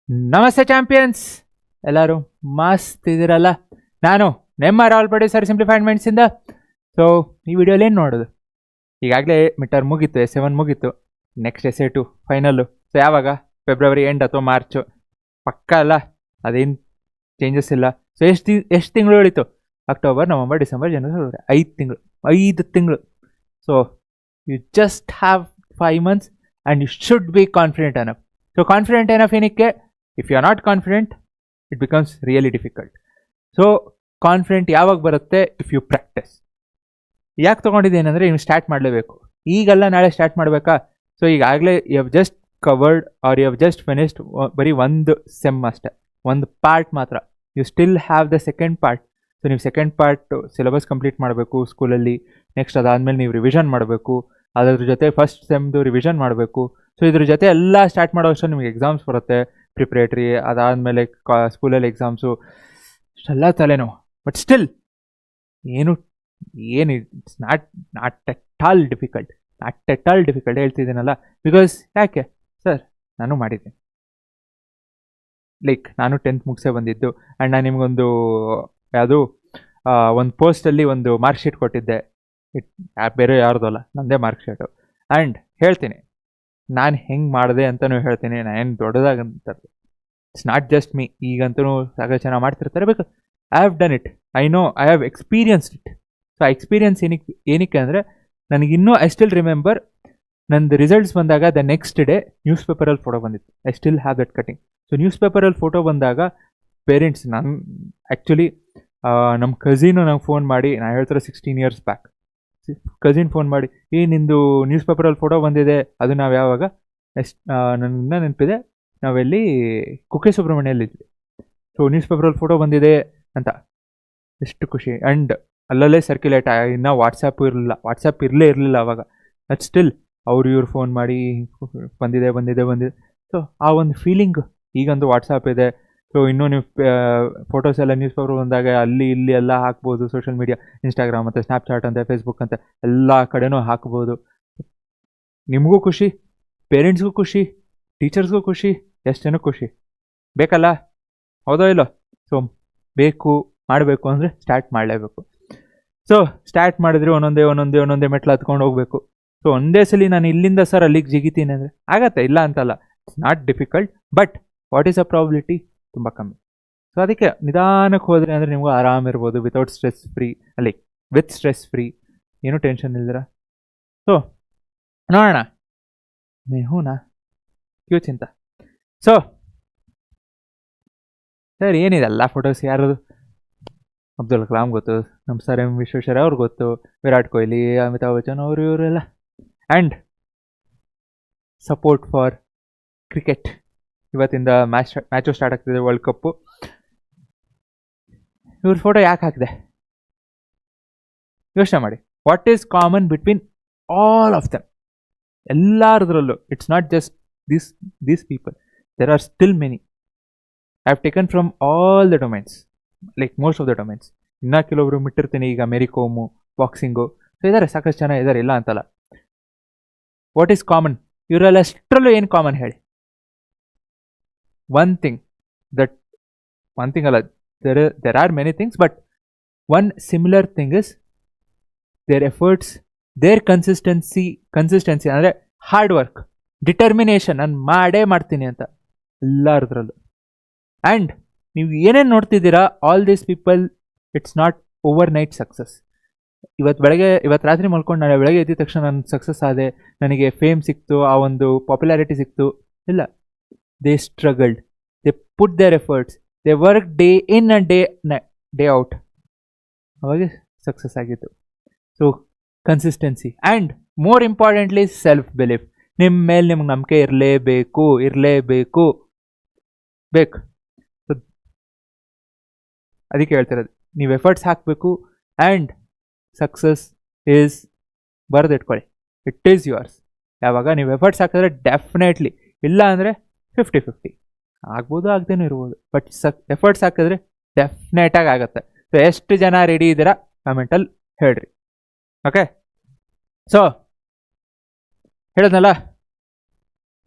ನಮಸ್ತೆ ಚಾಂಪಿಯನ್ಸ್, ಎಲ್ಲರೂ ಮಸ್ತ್ ಇದ್ದೀರಲ್ಲ. ನಾನು ನಿಮ್ಮ ರಾಹುಲ್ ಪಡೆ ಸರ್, ಸಿಂಪ್ಲಿಫೈಡ್ ಮೈಂಡ್ಸಿಂದ. ಸೊ ಈ ವಿಡಿಯೋಲಿ ಏನು ನೋಡೋದು, ಈಗಾಗಲೇ ಮಿಟ್ಟರ್ ಮುಗೀತು, S7 ಮುಗೀತು, ನೆಕ್ಸ್ಟ್ S2 ಫೈನಲ್ಲು. ಸೊ ಯಾವಾಗ, ಫೆಬ್ರವರಿ ಎಂಡ್ ಅಥವಾ ಮಾರ್ಚು ಪಕ್ಕ ಅಲ್ಲ, ಅದೇನು ಚೇಂಜಸ್ ಇಲ್ಲ. ಸೊ ಎಷ್ಟು ತಿಂಗಳು ಉಳಿತು? ಅಕ್ಟೋಬರ್, ನವಂಬರ್, ಡಿಸೆಂಬರ್, ಜನವರಿ, ಫೆಬ್ರವರಿ, 5 ತಿಂಗಳು. So you just have 5 months and you should be confident enough. So confident enough ಏನಕ್ಕೆ? If you are not confident, it becomes really difficult. So confident ಯಾವಾಗ ಬರುತ್ತೆ? If you practise. ಯಾಕೆ ತೊಗೊಂಡಿದ್ದೀನಿ ಅಂದರೆ, ನೀವು start ಮಾಡಲೇಬೇಕು. ಈಗಲ್ಲ ನಾಳೆ ಸ್ಟಾರ್ಟ್ ಮಾಡಬೇಕಾ? ಸೊ ಈಗಾಗಲೇ you have just covered or you have just finished ಬರೀ ಒಂದು ಸೆಮ್ ಅಷ್ಟೆ, ಒಂದು ಪಾರ್ಟ್ ಮಾತ್ರ. You still have the second part. So ನೀವು ಸೆಕೆಂಡ್ ಪಾರ್ಟ್ ಸಿಲೆಬಸ್ ಕಂಪ್ಲೀಟ್ ಮಾಡಬೇಕು ಸ್ಕೂಲಲ್ಲಿ. ನೆಕ್ಸ್ಟ್ ಅದಾದಮೇಲೆ ನೀವು ರಿವಿಷನ್ ಮಾಡಬೇಕು. ಅದ್ರ ಜೊತೆ ಫಸ್ಟ್ ಸೆಮ್ದು ರಿವಿಷನ್ ಮಾಡಬೇಕು. ಸೊ ಇದ್ರ ಜೊತೆ ಎಲ್ಲ ಸ್ಟಾರ್ಟ್ ಮಾಡೋ ಅಷ್ಟು ನಿಮಗೆ ಎಕ್ಸಾಮ್ಸ್ ಬರುತ್ತೆ, ಪ್ರಿಪ್ರೇಟ್ರಿ, ಅದಾದಮೇಲೆ ಸ್ಕೂಲಲ್ಲಿ ಎಕ್ಸಾಮ್ಸು, ಅಷ್ಟೆಲ್ಲ ತಲೆನೋವು. ಬಟ್ ಸ್ಟಿಲ್ ಏನು it's not at all difficult ಹೇಳ್ತಿದ್ದೀನಲ್ಲ. ಬಿಕಾಸ್ ಯಾಕೆ ಸರ್, ನಾನು ಮಾಡಿದ್ದೀನಿ. ಲೈಕ್ ನಾನು 10th ಮುಗಿಸೇ ಬಂದಿದ್ದು. ಆ್ಯಂಡ್ ನಾನು ನಿಮಗೊಂದು ಯಾವುದು ಒಂದು ಪೋಸ್ಟಲ್ಲಿ ಒಂದು ಮಾರ್ಕ್ ಶೀಟ್ ಕೊಟ್ಟಿದ್ದೆ. ಬೇರೆ ಯಾರ್ದಲ್ಲ, ನನ್ನದೇ ಮಾರ್ಕ್ ಶೀಟು. ಆ್ಯಂಡ್ ಹೇಳ್ತೀನಿ ನಾನು ಹೆಂಗೆ ಮಾಡಿದೆ ಅಂತಲೂ ಹೇಳ್ತೀನಿ. ನಾನೇನು ದೊಡ್ಡದಾಗಂತ, ಇಟ್ಸ್ ನಾಟ್ ಜಸ್ಟ್ ಮೀ. ಈಗಂತೂ ಸಾಕಷ್ಟು ಚೆನ್ನಾಗಿ ಮಾಡ್ತಿರ್ತಾರೆ. Because I have done it, I know, I have experienced it. So ಆ ಎಕ್ಸ್ಪೀರಿಯನ್ಸ್ ಏನಕ್ಕೆ ಅಂದರೆ, ನನಗಿನ್ನೂ ಐ ಸ್ಟಿಲ್ ರಿಮೆಂಬರ್, ನಂದು ರಿಸಲ್ಟ್ಸ್ ಬಂದಾಗ ದ ನೆಕ್ಸ್ಟ್ ಡೇ ನ್ಯೂಸ್ ಪೇಪರಲ್ಲಿ ಫೋಟೋ ಬಂದಿತ್ತು. I still have that cutting. So news ಪೇಪರಲ್ಲಿ ಫೋಟೋ ಬಂದಾಗ ಪೇರೆಂಟ್ಸ್, ನಾನು ಆ್ಯಕ್ಚುಲಿ ನಮ್ಮ ಕಝಿನು ನಂಗೆ ಫೋನ್ ಮಾಡಿ, ನಾನು ಹೇಳ್ತಾರೆ 16 years ಬ್ಯಾಕ್, ಕಝಿನ್ ಫೋನ್ ಮಾಡಿ, ನಿಂದು ನ್ಯೂಸ್ ಪೇಪರಲ್ಲಿ ಫೋಟೋ ಬಂದಿದೆ. ಅದು ನಾವು ಯಾವಾಗ, ನನಗಿನ್ನ ನೆನಪಿದೆ, ನಾವೆಲ್ಲಿ ಕುಕ್ಕೆ ಸುಬ್ರಹ್ಮಣ್ಯಲ್ಲಿದ್ವಿ. ಸೊ ನ್ಯೂಸ್ ಪೇಪರಲ್ಲಿ ಫೋಟೋ ಬಂದಿದೆ ಅಂತ ಎಷ್ಟು ಖುಷಿ. ಆ್ಯಂಡ್ ಅಲ್ಲಲ್ಲೇ ಸರ್ಕ್ಯುಲೇಟ್, ಇನ್ನೂ ವಾಟ್ಸಪ್ ಇರಲಿಲ್ಲ ಅವಾಗ. ಅದು ಸ್ಟಿಲ್ ಇವ್ರು ಫೋನ್ ಮಾಡಿ ಬಂದಿದೆ. ಸೊ ಆ ಒಂದು ಫೀಲಿಂಗ್, ಈಗಂತೂ ವಾಟ್ಸಪ್ ಇದೆ. ಸೊ ಇನ್ನೂ ನೀವು ಫೋಟೋಸ್ ಎಲ್ಲ ನ್ಯೂಸ್ ಪೇಪರ್ ಬಂದಾಗ ಅಲ್ಲಿ ಇಲ್ಲಿ ಎಲ್ಲ ಹಾಕ್ಬೋದು. ಸೋಷಿಯಲ್ ಮೀಡಿಯಾ, ಇನ್ಸ್ಟಾಗ್ರಾಮ್ ಮತ್ತು ಸ್ನ್ಯಾಪ್ಚಾಟ್ ಅಂತ, ಫೇಸ್ಬುಕ್ ಅಂತ ಎಲ್ಲ ಕಡೆನೂ ಹಾಕ್ಬೋದು. ನಿಮಗೂ ಖುಷಿ, ಪೇರೆಂಟ್ಸ್ಗೂ ಖುಷಿ, ಟೀಚರ್ಸ್ಗೂ ಖುಷಿ, ಎಷ್ಟು ಜನಕ್ಕೆ ಖುಷಿ ಬೇಕಲ್ಲ, ಹೌದೋ ಇಲ್ಲೋ? ಸೊ ಮಾಡಬೇಕು ಅಂದರೆ ಸ್ಟಾರ್ಟ್ ಮಾಡಲೇಬೇಕು. ಸೊ ಸ್ಟಾರ್ಟ್ ಮಾಡಿದ್ರೆ ಒಂದೊಂದೇ ಮೆಟ್ಲು ಹತ್ಕೊಂಡು ಹೋಗಬೇಕು. ಸೊ ಒಂದೇ ಸಲ ನಾನು ಇಲ್ಲಿಂದ ಸರ್ ಅಲ್ಲಿಗೆ ಜಿಗಿತೀನಿ ಅಂದರೆ ಆಗತ್ತೆ, ಇಲ್ಲ ಅಂತಲ್ಲ. It's not difficult, but what is a probability? ತುಂಬ ಕಮ್ಮಿ. ಸೊ ಅದಕ್ಕೆ ನಿಧಾನಕ್ಕೆ ಹೋದರೆ ಅಂದರೆ ನಿಮಗೂ ಆರಾಮಿರ್ಬೋದು, ವಿತ್ ಸ್ಟ್ರೆಸ್ ಫ್ರೀ, ಏನೂ ಟೆನ್ಷನ್ ಇಲ್ದಿರ. ಸೊ ನೋಡೋಣ, ಮೇಹೂನಾ ಕ್ಯೂ ಚಿಂತ. ಸೊ ಸರ್ ಏನಿದೆಲ್ಲ ಫೋಟೋಸ್ ಯಾರದು? ಅಬ್ದುಲ್ ಕಲಾಂ ಗೊತ್ತು, ನಮ್ಮ ಸರ್ ಎಂ ವಿಶ್ವೇಶ್ವರಯ್ಯ ಅವ್ರು ಗೊತ್ತು, ವಿರಾಟ್ ಕೊಹ್ಲಿ, ಅಮಿತಾಬ್ ಬಚ್ಚನ್ ಇವರೆಲ್ಲ. And support for cricket. ಇವತ್ತಿಂದ ಮ್ಯಾಚು ಸ್ಟಾರ್ಟ್ ಆಗ್ತಿದೆ, ವರ್ಲ್ಡ್ ಕಪ್ಪು. ಇವ್ರ ಫೋಟೋ ಯಾಕೆ ಹಾಕಿದೆ ಯೋಚನೆ ಮಾಡಿ. What is common between all of them? ಎಲ್ಲರದ್ರಲ್ಲೂ, it's not just these people, there are still many. I have taken from all the domains, like most of the domains. ಇನ್ನೂ ಕೆಲವೊಬ್ರು ಮಿಟ್ಟಿರ್ತೀನಿ, ಈಗ ಮೇರಿ ಕೋಮು, ಬಾಕ್ಸಿಂಗು. ಸೊ ಇದ್ದಾರೆ, ಸಾಕಷ್ಟು ಜನ ಇದ್ದಾರೆ, ಇಲ್ಲ ಅಂತಲ್ಲ. What is common? ಇವರೆಲ್ಲ ಅಷ್ಟರಲ್ಲೂ ಏನು ಕಾಮನ್ ಹೇಳಿ? one thing ಅಲ್ಲ, there are many things, but one similar thing is their efforts, their consistency ಅಂದರೆ ಹಾರ್ಡ್ ವರ್ಕ್, ಡಿಟರ್ಮಿನೇಷನ್. ನಾನು ಮಾಡೇ ಮಾಡ್ತೀನಿ ಅಂತ ಎಲ್ಲರದ್ರಲ್ಲೂ. ಆ್ಯಂಡ್ ನೀವು ಏನೇನು ನೋಡ್ತಿದ್ದೀರಾ, all these people, it's not over night success. ಇವತ್ತು ರಾತ್ರಿ ಮಲ್ಕೊಂಡು ನಾಳೆ ಬೆಳಗ್ಗೆ ಎದ್ದ ತಕ್ಷಣ ನಾನು ಸಕ್ಸಸ್ ಆದೆ, ನನಗೆ ಫೇಮ್ ಸಿಕ್ತು, ಆ ಒಂದು ಪಾಪ್ಯುಲಾರಿಟಿ ಸಿಕ್ತು, ಇಲ್ಲ. They struggled, they put their efforts, they worked day in and day out. ಅವಾಗೆ ಸಕ್ಸಸ್ ಆಗಿತ್ತು. So consistency and more importantly self belief. ನಿಮ್ಮ ಮೇಲೆ ನಿಮ್ಗೆ ನಂಬಿಕೆ ಇರಲೇಬೇಕು. ಸೊ ಅದಕ್ಕೆ ಹೇಳ್ತಿರೋದು, ನೀವು ಎಫರ್ಟ್ಸ್ ಹಾಕಬೇಕು. ಆ್ಯಂಡ್ ಸಕ್ಸಸ್ ಈಸ್ ಬರೆದಿಟ್ಕೊಳ್ಳಿ, ಇಟ್ ಈಸ್ ಯುವರ್ಸ್. ಯಾವಾಗ ನೀವು ಎಫರ್ಟ್ಸ್ ಹಾಕಿದ್ರೆ ಡೆಫಿನೆಟ್ಲಿ, ಇಲ್ಲ ಅಂದರೆ 50-50 ಆಗ್ಬೋದು, ಆಗದೇನೂ ಇರ್ಬೋದು. ಬಟ್ ಎಫರ್ಟ್ಸ್ ಹಾಕಿದ್ರೆ ಡೆಫಿನೆಟಾಗಿ ಆಗುತ್ತೆ. ಸೊ ಎಷ್ಟು ಜನ ರೆಡಿ ಇದ್ದೀರಾ ಕಮೆಂಟಲ್ಲಿ ಹೇಳ್ರಿ. ಓಕೆ, ಸೊ ಹೇಳಿದ್ನಲ್ಲ,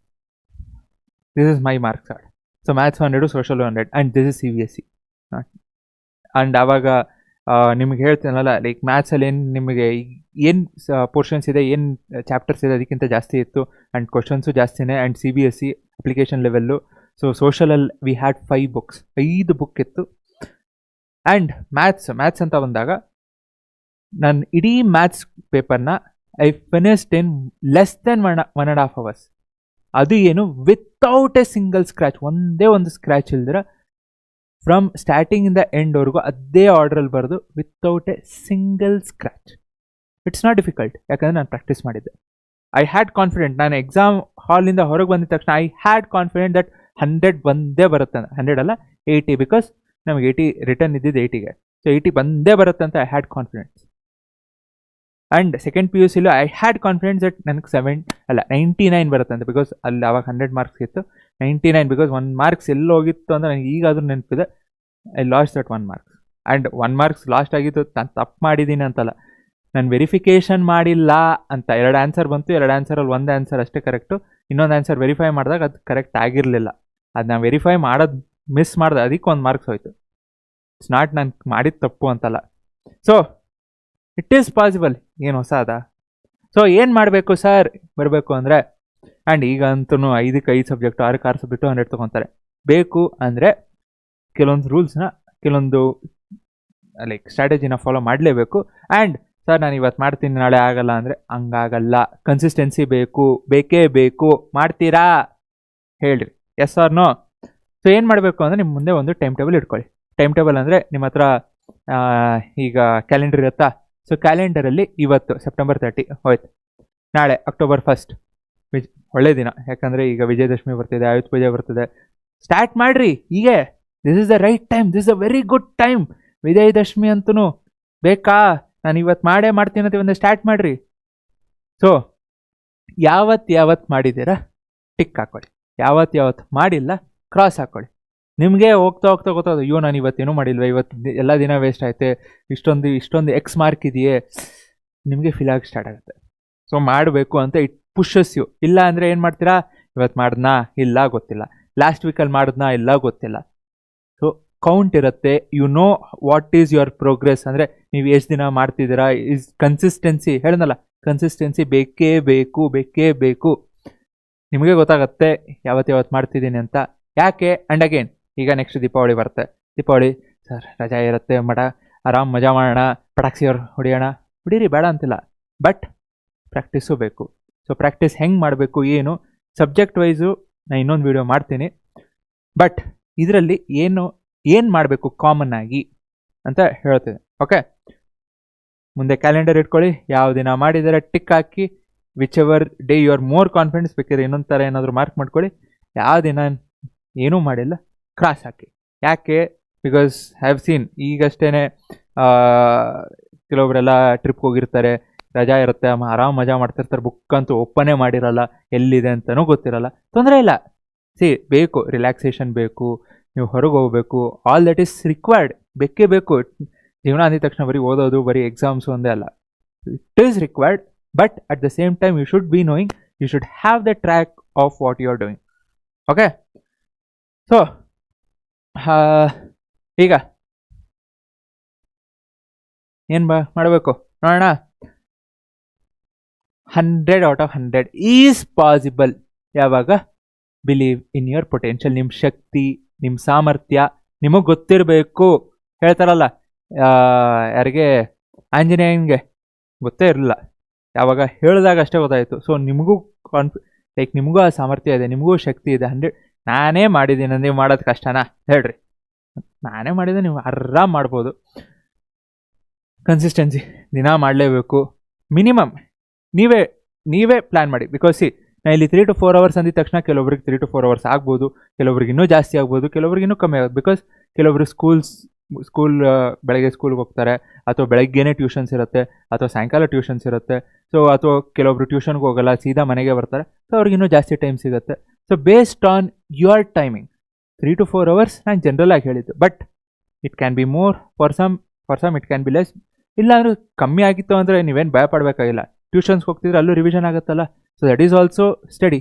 this is my marks card. So maths 100, social 100 and this is CBSE. And ಆವಾಗ ನಿಮ್ಗೆ ಹೇಳ್ತೀನಲ್ಲ, ಲೈಕ್ ಮ್ಯಾಥ್ಸಲ್ಲಿ ಏನು ನಿಮಗೆ ಏನು ಪೋರ್ಷನ್ಸ್ ಇದೆ, ಏನು ಚಾಪ್ಟರ್ಸ್ ಇದೆ ಅದಕ್ಕಿಂತ ಜಾಸ್ತಿ ಇತ್ತು. ಆ್ಯಂಡ್ ಕ್ವಶನ್ಸು ಜಾಸ್ತಿನೇ. And CBSE application level. So ಸೋಷಲಲ್ಲಿ ವಿ ಹ್ಯಾಡ್ 5 books, 5 ಬುಕ್ ಇತ್ತು. ಆ್ಯಂಡ್ ಮ್ಯಾಥ್ಸ್ ಅಂತ ಬಂದಾಗ ನಾನು ಇಡೀ ಮ್ಯಾಥ್ಸ್ ಪೇಪರ್ನ I finished in less than 1.5 hours. ಅದು ಏನು ವಿತೌಟ್ ಎ ಸಿಂಗಲ್ ಸ್ಕ್ರ್ಯಾಚ್, ಒಂದೇ ಒಂದು ಸ್ಕ್ರ್ಯಾಚ್ ಇಲ್ದಿರ ಫ್ರಮ್ ಸ್ಟಾರ್ಟಿಂಗ್ ಇಂದ ಎಂಡ್ವರೆಗೂ ಅದೇ ಆರ್ಡ್ರಲ್ಲಿ ಬರೆದು without A single scratch. It's not difficult, ಯಾಕಂದರೆ ನಾನು ಪ್ರಾಕ್ಟೀಸ್ ಮಾಡಿದ್ದೆ. I had confident. ನಾನು ಎಕ್ಸಾಮ್ ಹಾಲಿಂದ ಹೊರಗೆ ಬಂದಿದ ತಕ್ಷಣ ಐ ಹ್ಯಾಡ್ ಕಾನ್ಫಿಡೆಂಟ್ ದಟ್ 100 ಬಂದೇ ಬರುತ್ತೆ. 100 ಅಲ್ಲ, 80, ಬಿಕಾಸ್ ನಮಗೆ 80 ರಿಟರ್ನ್ ಇದ್ದಿದ್ದು 80ಗೆ. ಸೊ 80 ಬಂದೇ ಬರುತ್ತೆ ಅಂತ I had confidence. And second PUCಲೂ ಐ ಹ್ಯಾಡ್ ಕಾನ್ಫಿಡೆನ್ಸ್ ದಟ್ ನನಗೆ 99 ಬರುತ್ತೆ ಅಂತ, ಬಿಕಾಸ್ ಅಲ್ಲಿ ಅವಾಗ 100 ಮಾರ್ಕ್ಸ್ ಇತ್ತು. 99 ಬಿಕಾಸ್ 1 ಮಾರ್ಕ್ಸ್ ಎಲ್ಲಿ ಹೋಗಿತ್ತು ಅಂದರೆ ನನಗೆ ಈಗಾದರೂ ನೆನಪಿದೆ. I lost that 1 marks. And 1 marks last ಆಗಿತ್ತು ನಾನು ತಪ್ಪು ಮಾಡಿದ್ದೀನಿ ಅಂತಲ್ಲ, ನಾನು ವೆರಿಫಿಕೇಷನ್ ಮಾಡಿಲ್ಲ ಅಂತ. 2 ಆನ್ಸರ್ ಬಂತು, 2 ಆನ್ಸರಲ್ಲಿ 1 ಆನ್ಸರ್ ಅಷ್ಟೇ ಕರೆಕ್ಟು. ಇನ್ನೊಂದು ಆನ್ಸರ್ ವೆರಿಫೈ ಮಾಡಿದಾಗ ಅದು ಕರೆಕ್ಟ್ ಆಗಿರಲಿಲ್ಲ. ಅದು ನಾನು ವೆರಿಫೈ ಮಾಡೋದು ಮಿಸ್ ಮಾಡಿದೆ, ಅದಕ್ಕೆ 1 ಮಾರ್ಕ್ಸ್ ಹೋಯ್ತು. ಇಟ್ಸ್ ನಾಟ್ ನಾನು ಮಾಡಿದ ತಪ್ಪು ಅಂತಲ್ಲ. So it is possible. ಏನು ಹೊಸ ಅದ? ಸೊ ಏನು ಮಾಡಬೇಕು ಸರ್ ಬರಬೇಕು ಅಂದರೆ? ಆ್ಯಂಡ್ ಈಗ ಅಂತೂ 5ಕ್ಕೆ 5 ಸಬ್ಜೆಕ್ಟು, 6ಕ್ಕೆ 6 ಸಬ್ಜೆಕ್ಟು 100 ತೊಗೊತಾರೆ. ಬೇಕು ಅಂದರೆ ಕೆಲವೊಂದು ರೂಲ್ಸ್ನ, ಕೆಲವೊಂದು ಲೈಕ್ ಸ್ಟ್ರಾಟಜಿನ ಫಾಲೋ ಮಾಡಲೇಬೇಕು. ಆ್ಯಂಡ್ ಸರ್ ನಾನು ಇವತ್ತು ಮಾಡ್ತೀನಿ ನಾಳೆ ಆಗಲ್ಲ ಅಂದರೆ ಹಂಗಾಗಲ್ಲ. ಕನ್ಸಿಸ್ಟೆನ್ಸಿ ಬೇಕು, ಬೇಕೇ ಬೇಕು. ಮಾಡ್ತೀರಾ ಹೇಳ್ರಿ, ಎಸ್ ಆರ್ ನೋ? ಸೊ ಏನು ಮಾಡಬೇಕು ಅಂದರೆ ನಿಮ್ಮ ಮುಂದೆ ಒಂದು ಟೈಮ್ ಟೇಬಲ್ ಇಟ್ಕೊಳ್ಳಿ. ಟೈಮ್ ಟೇಬಲ್ ಅಂದರೆ ನಿಮ್ಮ ಹತ್ರ ಈಗ ಕ್ಯಾಲೆಂಡರ್ ಇರುತ್ತಾ? ಸೊ ಕ್ಯಾಲೆಂಡರಲ್ಲಿ ಇವತ್ತು ಸೆಪ್ಟೆಂಬರ್ 30 ಹೋಯ್ತು, ನಾಳೆ ಅಕ್ಟೋಬರ್ 1 ಒಳ್ಳೆ ದಿನ, ಯಾಕಂದರೆ ಈಗ ವಿಜಯದಶಮಿ ಬರ್ತಿದೆ, ಆಯುಧ ಪೂಜೆ ಬರ್ತಿದೆ. ಸ್ಟಾರ್ಟ್ ಮಾಡಿರಿ ಹೀಗೆ. This is the right time, this is a very good time. Vijayadashami ಅಂತೂ ಬೇಕಾ? ನಾನು ಇವತ್ತು ಮಾಡ್ತೀನಿ ಅಂತ ಒಂದು ಸ್ಟಾರ್ಟ್ ಮಾಡಿರಿ. ಸೊ ಯಾವತ್ತು ಮಾಡಿದ್ದೀರಾ ಟಿಕ್ ಹಾಕ್ಕೊಳ್ಳಿ, ಯಾವತ್ತು ಮಾಡಿಲ್ಲ ಕ್ರಾಸ್ ಹಾಕ್ಕೊಳ್ಳಿ. ನಿಮಗೆ ಹೋಗ್ತಾ ಗೊತ್ತಾಗೋದು, ಅಯ್ಯೋ ನಾನು ಇವತ್ತೇನೂ ಮಾಡಿಲ್ವ, ಇವತ್ತು ಎಲ್ಲ ದಿನ ವೇಸ್ಟ್ ಆಯ್ತೆ, ಇಷ್ಟೊಂದು X ಮಾರ್ಕ್ ಇದೆಯೇ, ನಿಮಗೆ ಫೀಲ್ ಆಗಿ ಸ್ಟಾರ್ಟ್ ಆಗುತ್ತೆ. ಸೊ ಮಾಡಬೇಕು ಅಂತ ಇಟ್ ಪುಷಸ್ ಯು. ಇಲ್ಲ ಅಂದರೆ ಏನು ಮಾಡ್ತೀರಾ? ಇವತ್ತು ಮಾಡಿದ್ನಾ? ಇಲ್ಲ ಗೊತ್ತಿಲ್ಲ. ಲಾಸ್ಟ್ ವೀಕಲ್ಲಿ ಮಾಡಿದ್ನಾ? ಇಲ್ಲ ಗೊತ್ತಿಲ್ಲ. ಸೊ ಕೌಂಟ್ ಇರುತ್ತೆ. You know what is your progress. ಅಂದರೆ ನೀವು ಎಷ್ಟು ದಿನ ಮಾಡ್ತಿದ್ದೀರಾ. ಈಸ್ ಕನ್ಸಿಸ್ಟೆನ್ಸಿ ಹೇಳಿದ್ನಲ್ಲ, ಕನ್ಸಿಸ್ಟೆನ್ಸಿ ಬೇಕೇ ಬೇಕು. ನಿಮಗೆ ಗೊತ್ತಾಗುತ್ತೆ ಯಾವತ್ತು ಮಾಡ್ತಿದ್ದೀನಿ ಅಂತ. ಯಾಕೆ? ಆ್ಯಂಡ್ ಅಗೇನ್ ಈಗ ನೆಕ್ಸ್ಟ್ ದೀಪಾವಳಿ ಬರುತ್ತೆ. ದೀಪಾವಳಿ ಸರ್ ರಜಾ ಇರುತ್ತೆ, ಆರಾಮ್ ಮಜಾ ಮಾಡೋಣ, ಪಟಾಕ್ಸಿ ಹೊಡಿಯೋಣ. ಹೊಡೀರಿ, ಬೇಡ ಅಂತಿಲ್ಲ, ಬಟ್ ಪ್ರಾಕ್ಟೀಸು ಬೇಕು. ಸೊ ಪ್ರಾಕ್ಟೀಸ್ ಹೆಂಗೆ ಮಾಡಬೇಕು, ಏನು ಸಬ್ಜೆಕ್ಟ್ ವೈಸು ನಾನು ಇನ್ನೊಂದು ವಿಡಿಯೋ ಮಾಡ್ತೀನಿ. ಬಟ್ ಇದರಲ್ಲಿ ಏನು ಮಾಡಬೇಕು ಕಾಮನ್ ಆಗಿ ಅಂತ ಹೇಳ್ತೀನಿ. ಓಕೆ, ಮುಂದೆ ಕ್ಯಾಲೆಂಡರ್ ಇಟ್ಕೊಳ್ಳಿ. ಯಾವ ದಿನ ಮಾಡಿದರೆ ಟಿಕ್ ಹಾಕಿ. Whichever day you are more confidence, ಬೇಕಾದ್ರೆ ಇನ್ನೊಂದು ಥರ ಏನಾದರೂ ಮಾರ್ಕ್ ಮಾಡ್ಕೊಳ್ಳಿ. ಯಾವ ದಿನ ಏನೂ ಮಾಡಿಲ್ಲ ಕ್ರಾಸ್ ಹಾಕಿ. ಯಾಕೆ? ಬಿಕಾಸ್ ಐ ಹ್ಯಾವ್ ಸೀನ್ ಈಗಷ್ಟೇ ಕೆಲವೊಬ್ಬರೆಲ್ಲ ಟ್ರಿಪ್ಗೆ ಹೋಗಿರ್ತಾರೆ, ರಜಾ ಇರುತ್ತೆ, ಆರಾಮ್ ಮಜಾ ಮಾಡ್ತಿರ್ತಾರೆ, ಬುಕ್ ಅಂತೂ ಓಪನೇ ಮಾಡಿರಲ್ಲ, ಎಲ್ಲಿದೆ ಅಂತಲೂ ಗೊತ್ತಿರಲ್ಲ. ತೊಂದರೆ ಇಲ್ಲ, ಬೇಕು ರಿಲ್ಯಾಕ್ಸೇಷನ್ ಬೇಕು, ನೀವು ಹೊರಗೆ ಹೋಗಬೇಕು, ಆಲ್ ದಟ್ ಈಸ್ ರಿಕ್ವೈರ್ಡ್. ಬೇಕೇ ಬೇಕು. ಜೀವನ ಅಂದಿದ ತಕ್ಷಣ ಬರೀ ಓದೋದು, ಬರೀ ಎಕ್ಸಾಮ್ಸು ಒಂದೇ ಅಲ್ಲ. It is required, but at the same time you should be knowing, you should have the track of what you are doing. Okay, so ಈಗ ಏನು ಮಾಡಬೇಕು ನೋಡೋಣ. 100 out of 100 ಈಸ್ ಪಾಸಿಬಲ್. ಯಾವಾಗ? Believe in your potential. ನಿಮ್ಮ ಶಕ್ತಿ, ನಿಮ್ಮ ಸಾಮರ್ಥ್ಯ ನಿಮಗೆ ಗೊತ್ತಿರಬೇಕು. ಹೇಳ್ತಾರಲ್ಲ, ಯಾರಿಗೆ? ಆಂಜನೇಯನಿಗೆ ಗೊತ್ತೇ ಇರಲಿಲ್ಲ, ಯಾವಾಗ ಹೇಳಿದಾಗ ಅಷ್ಟೇ ಗೊತ್ತಾಯಿತು. ಸೊ ನಿಮಗೂ ನಿಮಗೂ ಆ ಸಾಮರ್ಥ್ಯ ಇದೆ, ನಿಮಗೂ ಶಕ್ತಿ ಇದೆ. 100 ನಾನೇ ಮಾಡಿದ್ದೀನಿ, ನೀವು ಮಾಡೋದು ಕಷ್ಟನಾ ಹೇಳ್ರಿ? ನಾನೇ ಮಾಡಿದ್ದೆ, ನೀವು ಆರಾಮ್ ಮಾಡ್ಬೋದು. ಕನ್ಸಿಸ್ಟೆನ್ಸಿ ದಿನ ಮಾಡಲೇಬೇಕು. ಮಿನಿಮಮ್ ನೀವೇ ಪ್ಲ್ಯಾನ್ ಮಾಡಿ. ಬಿಕಾಸ್ ನಾನು ಇಲ್ಲಿ 3 to 4 hours ಅಂದಿದ ತಕ್ಷಣ ಕೆಲವೊಬ್ರಿಗೆ 3 to 4 hours ಆಗ್ಬೋದು, ಕೆಲವೊಬ್ರಿಗೆ ಇನ್ನೂ ಜಾಸ್ತಿ ಆಗ್ಬೋದು, ಕೆಲವೊಬ್ರಿಗೆ ಇನ್ನೂ ಕಮ್ಮಿ ಆಗುತ್ತೆ. ಬಿಕಾಸ್ ಕೆಲವೊಬ್ರು ಸ್ಕೂಲ್ ಬೆಳಗ್ಗೆ ಸ್ಕೂಲ್ಗೆ ಹೋಗ್ತಾರೆ, ಅಥವಾ ಬೆಳಗ್ಗೆನೇ ಟ್ಯೂಷನ್ಸ್ ಇರುತ್ತೆ, ಅಥವಾ ಸಾಯಂಕಾಲ ಟ್ಯೂಷನ್ಸ್ ಇರುತ್ತೆ. ಸೊ ಅಥವಾ ಕೆಲವೊಬ್ರು ಟ್ಯೂಷನ್ಗೆ ಹೋಗಲ್ಲ, ಸೀದಾ ಮನೆಗೆ ಬರ್ತಾರೆ. ಸೊ ಅವ್ರಿಗೆ ಇನ್ನೂ ಜಾಸ್ತಿ ಟೈಮ್ ಸಿಗುತ್ತೆ. So based on your timing 3 to 4 hours ನಾನು ಜನರಲ್ ಆಗಿ ಹೇಳಿದ್ದು. But it can be more, for some it can be less. ಇಲ್ಲಾಂದ್ರೆ ಕಮ್ಮಿ ಆಗಿತ್ತು ಅಂದರೆ ನೀವೇನು ಭಯ ಪಡಬೇಕಾಗಿಲ್ಲ. ಟ್ಯೂಷನ್ಸ್ಗೆ ಹೋಗ್ತಿದ್ರೆ ಅಲ್ಲೂ ರಿವಿಷನ್ ಆಗುತ್ತಲ್ಲ. So that is also study.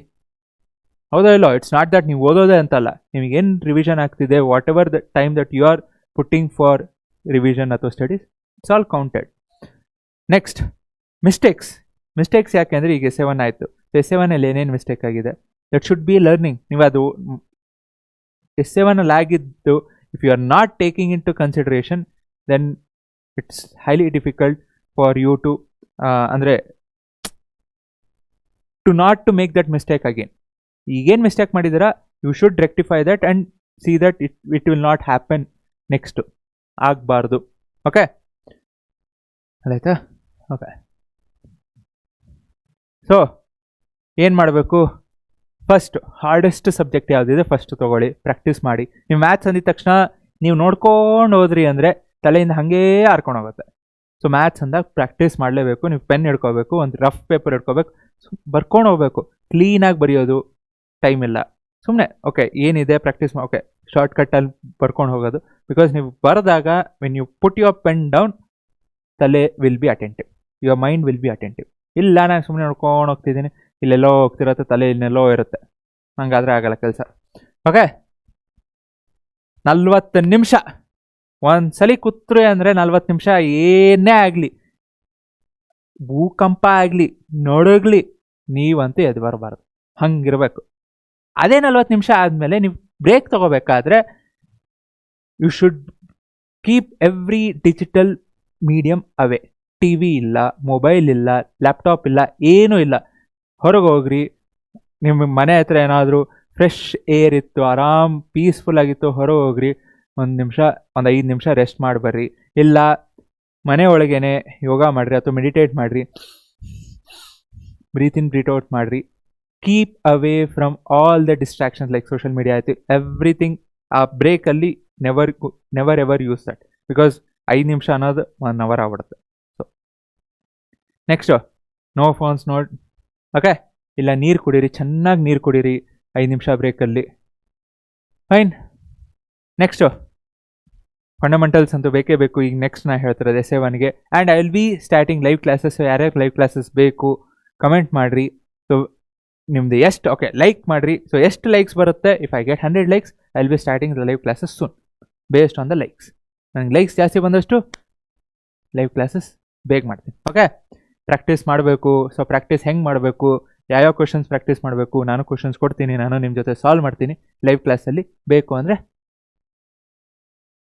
ಹೌದಾ ಇಲ್ಲೋ? ಇಟ್ಸ್ ನಾಟ್ ದಟ್ ನೀವು ಓದೋದೇ ಅಂತಲ್ಲ, ನಿಮಗೇನು ರಿವಿಷನ್ ಆಗ್ತಿದೆ, whatever the time that you are putting for revision ಅಥವಾ studies, it's all counted. Next, mistakes ಯಾಕೆ ಅಂದರೆ ಈಗ ಎಸ್1 ಆಯಿತು, ಎಸ್7 ಏನೇನು ಮಿಸ್ಟೇಕ್ ಆಗಿದೆ, ದಟ್ ಶುಡ್ ಬಿ ಲರ್ನಿಂಗ್. ನೀವು ಅದು ಎಸ್7 ಆಗಿದ್ದು if you are not taking into consideration, then it's highly difficult for you to ಅಂದರೆ to not to make that mistake again. ಈಗೇನು ಮಿಸ್ಟೇಕ್ ಮಾಡಿದ್ದೀರಾ, you should rectify that and see that it will not happen next, ಆಗಬಾರ್ದು. Okay, ಅಲ್ಲಾಯ್ತಾ? Okay, so ಏನು ಮಾಡಬೇಕು, first hardest subject ಯಾವುದಿದೆ first ತೊಗೊಳ್ಳಿ, practice ಮಾಡಿ. ನೀವು ಮ್ಯಾಥ್ಸ್ ಅಂದಿದ ತಕ್ಷಣ ನೀವು ನೋಡ್ಕೊಂಡು ಹೋದ್ರಿ ಅಂದರೆ ತಲೆಯಿಂದ ಹಾಗೇ ಹಾರ್ಕೊಂಡು ಹೋಗುತ್ತೆ. ಸೊ ಮ್ಯಾಥ್ಸ್ ಅಂದಾಗ ಪ್ರಾಕ್ಟೀಸ್ ಮಾಡಲೇಬೇಕು. ನೀವು ಪೆನ್ ಹಿಡ್ಕೋಬೇಕು, ಒಂದು ರಫ್ ಪೇಪರ್ ಹಿಡ್ಕೋಬೇಕು, ಬರ್ಕೊಂಡು ಹೋಗ್ಬೇಕು. ಕ್ಲೀನಾಗಿ ಬರೆಯೋದು ಟೈಮ್ ಇಲ್ಲ, ಸುಮ್ಮನೆ ಓಕೆ ಏನಿದೆ ಪ್ರಾಕ್ಟೀಸ್ ಓಕೆ ಶಾರ್ಟ್ಕಟ್ಟಲ್ಲಿ ಬರ್ಕೊಂಡು ಹೋಗೋದು. ಬಿಕಾಸ್ ನೀವು ಬರೆದಾಗ when you put your pen down, ತಲೆ will be attentive, your mind will be attentive. ಇಲ್ಲ ನಾನು ಸುಮ್ಮನೆ ನೋಡ್ಕೊಂಡು ಹೋಗ್ತಿದ್ದೀನಿ, ಇಲ್ಲೆಲ್ಲೋ ಹೋಗ್ತಿರತ್ತೆ, ತಲೆ ಇನ್ನೆಲ್ಲೋ ಇರುತ್ತೆ, ಹಂಗಾದ್ರೆ ಆಗಲ್ಲ ಕೆಲಸ. ಓಕೆ, 40 ನಿಮಿಷ ಒಂದ್ಸಲಿ ಕೂತ್ರೆ ಅಂದರೆ 40 ನಿಮಿಷ ಏನೇ ಆಗಲಿ, ಭೂಕಂಪ ಆಗಲಿ ನಡುಗಲಿ, ನೀವಂತೂ ಎದ್ದು ಬರಬಾರ್ದು, ಹಂಗಿರ್ಬೇಕು. ಅದೇ 40 ನಿಮಿಷ ಆದಮೇಲೆ ನೀವು ಬ್ರೇಕ್ ತಗೋಬೇಕಾದ್ರೆ you should keep every digital medium away. T V ಇಲ್ಲ, ಮೊಬೈಲ್ ಇಲ್ಲ, ಲ್ಯಾಪ್ಟಾಪ್ ಇಲ್ಲ, ಏನೂ ಇಲ್ಲ. ಹೊರಗೆ ಹೋಗ್ರಿ, ನಿಮ್ಮ ಮನೆ ಹತ್ರ ಏನಾದರೂ ಫ್ರೆಶ್ ಏರ್ ಇತ್ತು, ಆರಾಮ್ ಪೀಸ್ಫುಲ್ ಆಗಿತ್ತು, ಹೊರಗೆ ಹೋಗ್ರಿ, ಒಂದು 5 ನಿಮಿಷ ರೆಸ್ಟ್ ಮಾಡಿ ಬರ್ರಿ. ಇಲ್ಲ ಮನೆ ಒಳಗೇನೆ ಯೋಗ ಮಾಡಿರಿ ಅಥವಾ ಮೆಡಿಟೇಟ್ ಮಾಡಿರಿ, ಬ್ರೀತ್ ಇನ್ ಬ್ರೀತ್ ಔಟ್ ಮಾಡಿರಿ. Keep away from all the distractions like social media ಆಯಿತು, ಎವ್ರಿಥಿಂಗ್. ಆ ಬ್ರೇಕಲ್ಲಿ never ever use that, because 5 ನಿಮಿಷ ಅನ್ನೋದು 1 ಅವರ್ ಆಗ್ಬಿಡುತ್ತೆ. So next, no phones, okay. ಇಲ್ಲ ನೀರು ಕುಡೀರಿ, ಚೆನ್ನಾಗಿ ನೀರು ಕುಡೀರಿ 5 ನಿಮಿಷ ಬ್ರೇಕಲ್ಲಿ. ಫೈನ್. ನೆಕ್ಸ್ಟು, ಫಂಡಮೆಂಟಲ್ಸ್ ಅಂತೂ ಬೇಕೇ ಬೇಕು. ಈಗ ನೆಕ್ಸ್ಟ್ ನಾನು ಹೇಳ್ತಿರೋದು ಎಸ್1ಗೆ. And I will be starting live classes. ಯಾರ್ಯಾರು ಲೈವ್ ಕ್ಲಾಸಸ್ ಬೇಕು ಕಮೆಂಟ್ ಮಾಡಿರಿ. ಸೊ ನಿಮ್ಮದು ಎಷ್ಟು ಓಕೆ ಲೈಕ್ ಮಾಡಿರಿ. ಸೊ ಎಷ್ಟು ಲೈಕ್ಸ್ ಬರುತ್ತೆ, if I get 100 likes I will be starting the live classes soon, based on the likes. ನನಗೆ likes ಜಾಸ್ತಿ ಬಂದಷ್ಟು ಲೈವ್ ಕ್ಲಾಸಸ್ ಬೇಗ ಮಾಡ್ತೀನಿ. ಓಕೆ, ಪ್ರಾಕ್ಟೀಸ್ ಮಾಡಬೇಕು. ಸೊ ಪ್ರಾಕ್ಟೀಸ್ ಹೆಂಗೆ ಮಾಡಬೇಕು, ಯಾವ್ಯಾವ ಕ್ವಶನ್ಸ್ ಪ್ರಾಕ್ಟೀಸ್ ಮಾಡಬೇಕು, ನಾನು ಕ್ವಶನ್ಸ್ ಕೊಡ್ತೀನಿ, ನಾನು ನಿಮ್ಮ ಜೊತೆ ಸಾಲ್ವ್ ಮಾಡ್ತೀನಿ ಲೈವ್ ಕ್ಲಾಸಲ್ಲಿ. ಬೇಕು ಅಂದರೆ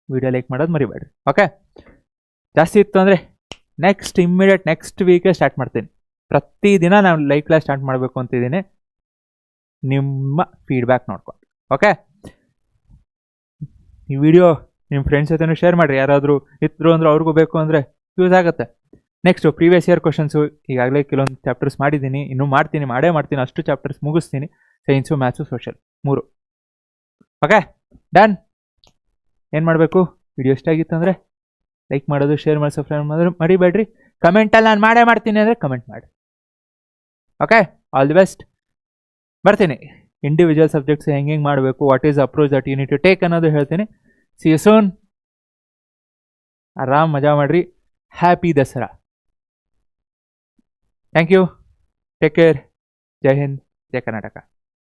ವಿಡಿಯೋ ಲೈಕ್ ಮಾಡೋದು ಮರಿಬೇಡ್ರಿ. ಓಕೆ, ಜಾಸ್ತಿ ಇತ್ತು ಅಂದರೆ ನೆಕ್ಸ್ಟ್ ವೀಕೆ ಸ್ಟಾರ್ಟ್ ಮಾಡ್ತೀನಿ. ಪ್ರತಿದಿನ ನಾನು ಲೈವ್ ಕ್ಲಾಸ್ ಸ್ಟಾರ್ಟ್ ಮಾಡಬೇಕು ಅಂತಿದ್ದೀನಿ, ನಿಮ್ಮ ಫೀಡ್ಬ್ಯಾಕ್ ನೋಡ್ಕೊಂಡು. ಓಕೆ, ಈ ವಿಡಿಯೋ ನಿಮ್ಮ ಫ್ರೆಂಡ್ಸ್ ಜೊತೆನೂ ಶೇರ್ ಮಾಡಿರಿ. ಯಾರಾದರೂ ಇದ್ರು ಅಂದ್ರೆ ಅವ್ರಿಗೂ ಬೇಕು ಅಂದರೆ ಯೂಸ್ ಆಗುತ್ತೆ. ನೆಕ್ಸ್ಟು ಪ್ರೀವಿಯಸ್ ಇಯರ್ ಕ್ವಶನ್ಸು ಈಗಾಗಲೇ ಕೆಲವೊಂದು ಚಾಪ್ಟರ್ಸ್ ಮಾಡಿದ್ದೀನಿ, ಇನ್ನೂ ಮಾಡೇ ಮಾಡ್ತೀನಿ. ಅಷ್ಟು ಚಾಪ್ಟರ್ಸ್ ಮುಗಿಸ್ತೀನಿ, science, maths, social 3. Okay, done. ಏನು ಮಾಡಬೇಕು, ವಿಡಿಯೋ ಇಷ್ಟ ಆಗಿತ್ತು ಅಂದರೆ ಲೈಕ್ ಮಾಡೋದು, ಶೇರ್ ಮಾಡಿ, ಸಬ್ಸ್ಕ್ರೈಬ್ ಮಾಡೋದು ಮರಿಬೇಡ್ರಿ. ಕಮೆಂಟಲ್ಲಿ ನಾನು ಮಾಡ್ತೀನಿ ಅಂದರೆ ಕಮೆಂಟ್ ಮಾಡಿ. Okay, all the best. ಬರ್ತೀನಿ. ಇಂಡಿವಿಜುವಲ್ ಸಬ್ಜೆಕ್ಟ್ಸ್ ಹೆಂಗೆ ಮಾಡಬೇಕು, what is approach that you need to take ಅನ್ನೋದು ಹೇಳ್ತೀನಿ. See you soon. ಆರಾಮ್ ಮಜಾ ಮಾಡಿರಿ. Happy Dasara. Thank you. Take care. ಜೈ ಹಿಂದ್, ಜೈ ಕರ್ನಾಟಕ.